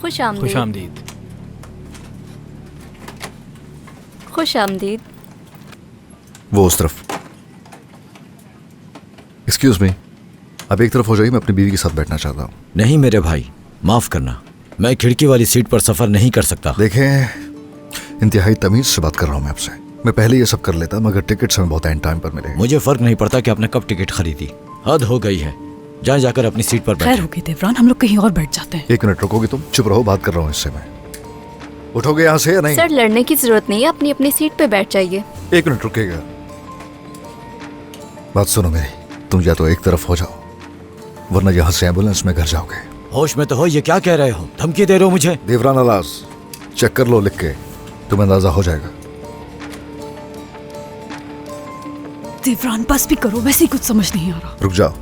खुश आमदीद। खुश आमदीद। खुश आमदीद। वो उस तरफ। एक्सक्यूज मी, अब एक तरफ हो जाइए, मैं अपनी बीवी के साथ बैठना चाहता हूँ। नहीं मेरे भाई, माफ करना, मैं खिड़की वाली सीट पर सफर नहीं कर सकता। देखें, इंतहाई तमीज से बात कर रहा हूँ मैं आपसे। मैं पहले ये सब कर लेता मगर टिकट्स हमें बहुत एंड टाइम पर मिले। मुझे फर्क नहीं पड़ता कि आपने कब टिकट खरीदी, हद हो गई है। जाए जाकर अपनी सीट पर खैर बैठो। होगी देवरान, हम लोग कहीं और बैठ जाते हैं। 1 मिनट रुकोगी तुम? चुप रहो, बात कर रहा हूँ इससे मैं। उठोगे यहाँ से या नहीं? सर लड़ने की जरूरत नहीं है, अपनी अपनी सीट पे बैठ जाइए। 1 मिनट रुकेगा। बात सुनो मेरी, तुम या तो एक तरफ हो जाओ वरना यहाँ से एम्बुलेंस में घर जाओगे। होश में तो हो, ये क्या कह रहे हो? धमकी दे रहे हो मुझे? देवरान अलास, चेक कर लो लिख के, तुम्हें अंदाजा हो जाएगा। देवरान बस भी करो, वैसे ही कुछ समझ नहीं आ रहा। रुक जाओ।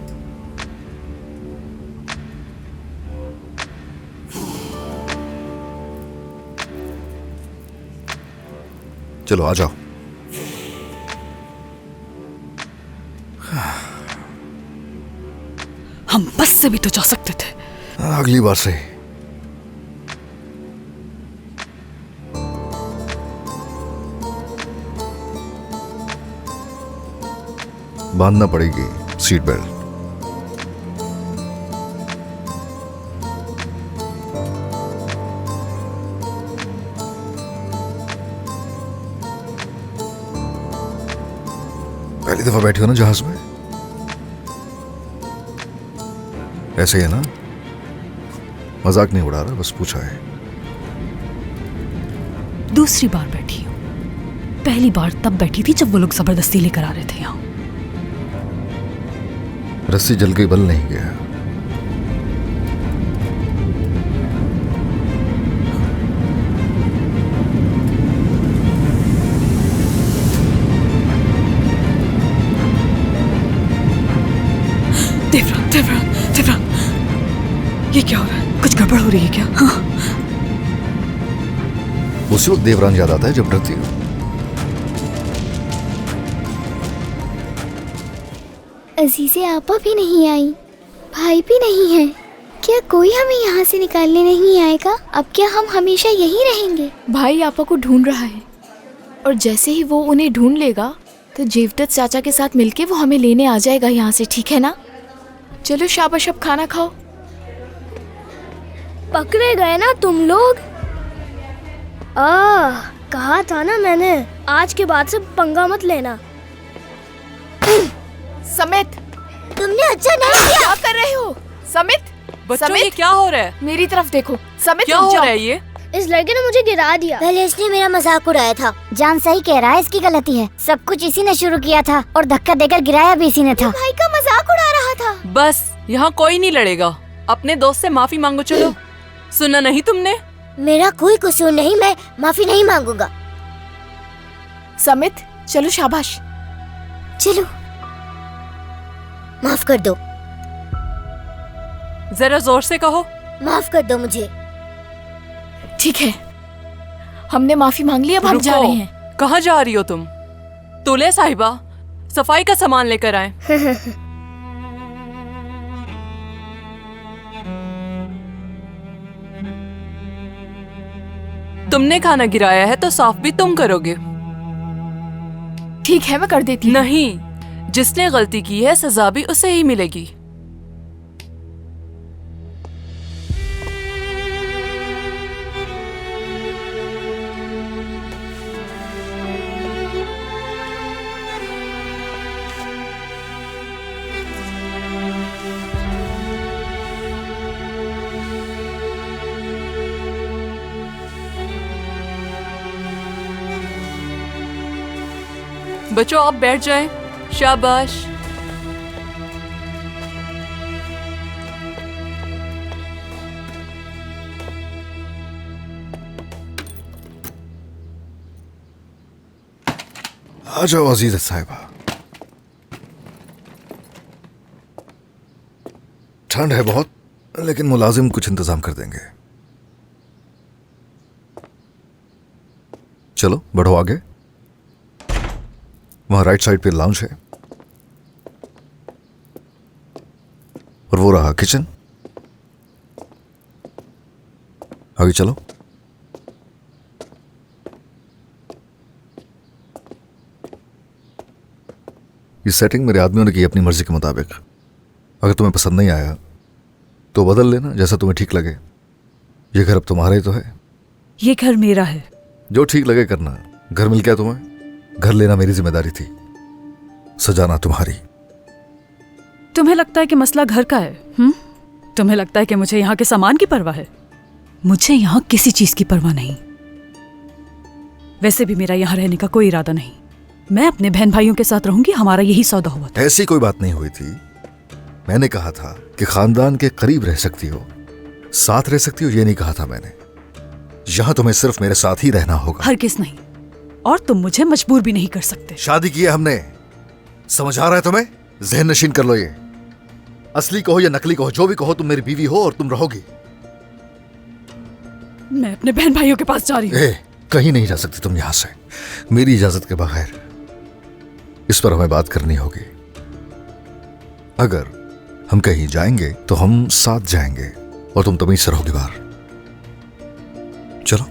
चलो आ जाओ। हम बस से भी तो जा सकते थे। अगली बार से। बांधना पड़ेगी सीट बेल्ट। पहली दफा बैठी हो ना जहाज में? ऐसे ही है ना? मजाक नहीं उड़ा रहा, बस पूछा है। दूसरी बार बैठी हूँ, पहली बार तब बैठी थी जब वो लोग जबरदस्ती लेकर आ रहे थे यहाँ। रस्सी जल गई, बल नहीं गया। देवरान देवरान देवरान, ये क्या हो रहा है? कुछ गड़बड़ हो रही है क्या? हाँ। उसी वक्त देवरान याद आता है जब डरती हो। अजीज़े आपा भी नहीं आई, भाई भी नहीं है। क्या कोई हमें यहाँ से निकालने नहीं आएगा? अब क्या हम हमेशा यहीं रहेंगे? भाई आपा को ढूंढ रहा है और जैसे ही वो उन्हें ढूंढ लेगा तो जेवदत चाचा के साथ मिलके वो हमें लेने आ जाएगा यहाँ से, ठीक है ना? चलो शाबाश, अब खाना खाओ। पकड़े गए ना तुम लोग? कहा था ना मैंने, आज के बाद से पंगा मत लेना। समित, तुमने अच्छा नहीं किया। क्या कर रहे हो? समित, बच्चों ये क्या हो रहा है? मेरी तरफ देखो। समित, क्या हो रहा है ये? इस लड़के ने मुझे गिरा दिया। पहले इसने मेरा मजाक उड़ाया था। जान सही कह रहा है, इसकी गलती है। सब कुछ इसी ने शुरू किया था और धक्का देकर गिराया भी इसी ने था। भाई का मजाक उड़ा रहा था। बस यहाँ कोई नहीं लड़ेगा, अपने दोस्त से माफी मांगो। चलो। सुना नहीं तुमने? मेरा कोई कसूर नहीं, मैं माफी नहीं मांगूंगा। समित, चलो शाबाश। चलो, माफ कर दो। जरा जोर से कहो। माफ कर दो मुझे। ठीक है, हमने माफी मांग ली, अब हम जा रहे हैं। कहाँ जा रही हो तुम? तोले साहिबा, सफाई का सामान लेकर आए। तुमने खाना गिराया है तो साफ भी तुम करोगे। ठीक है, मैं कर देती हूँ। नहीं, जिसने गलती की है सजा भी उसे ही मिलेगी। बच्चों आप बैठ जाएं। शाबाश। आ जाओ अजीज साहिबा। ठंड है बहुत, लेकिन मुलाजिम कुछ इंतजाम कर देंगे। चलो बढ़ो आगे। वहां राइट साइड पे लाउंज है और वो रहा किचन। आगे चलो। ये सेटिंग मेरे आदमियों ने की अपनी मर्जी के मुताबिक। अगर तुम्हें पसंद नहीं आया तो बदल लेना, जैसा तुम्हें ठीक लगे। ये घर अब तुम्हारा ही तो है। ये घर मेरा है। जो ठीक लगे करना। घर मिल गया तुम्हें, घर लेना मेरी जिम्मेदारी थी, सजाना तुम्हारी। तुम्हें लगता है कि मसला घर का है? तुम्हें लगता है कि मुझे यहाँ के सामान की परवाह है? मुझे यहाँ किसी चीज की परवाह नहीं। वैसे भी मेरा यहाँ रहने का कोई इरादा नहीं। मैं अपने बहन भाइयों के साथ रहूंगी, हमारा यही सौदा हुआ था। ऐसी कोई बात नहीं हुई थी। मैंने कहा था कि खानदान के करीब रह सकती हो, साथ रह सकती हो, ये नहीं कहा था मैंने। यहां तुम्हें सिर्फ मेरे साथ ही रहना होगा। हरगिज़ नहीं, और तुम मुझे मजबूर भी नहीं कर सकते। शादी की है हमने, समझ आ रहा है तुम्हें? जहन नशीन कर लो ये। असली कहो या नकली कहो, जो भी कहो, तुम मेरी बीवी हो और तुम रहोगी। मैं अपने बहन भाइयों के पास जा रही हूँ। कहीं नहीं जा सकती तुम यहां से मेरी इजाजत के बगैर। इस पर हमें बात करनी होगी। अगर हम कहीं जाएंगे तो हम साथ जाएंगे और तुम तमीज से रहोगी बाहर। चलो,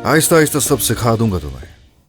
आहिस्ता आहिस्ता सब सिखा दूंगा तुम्हें।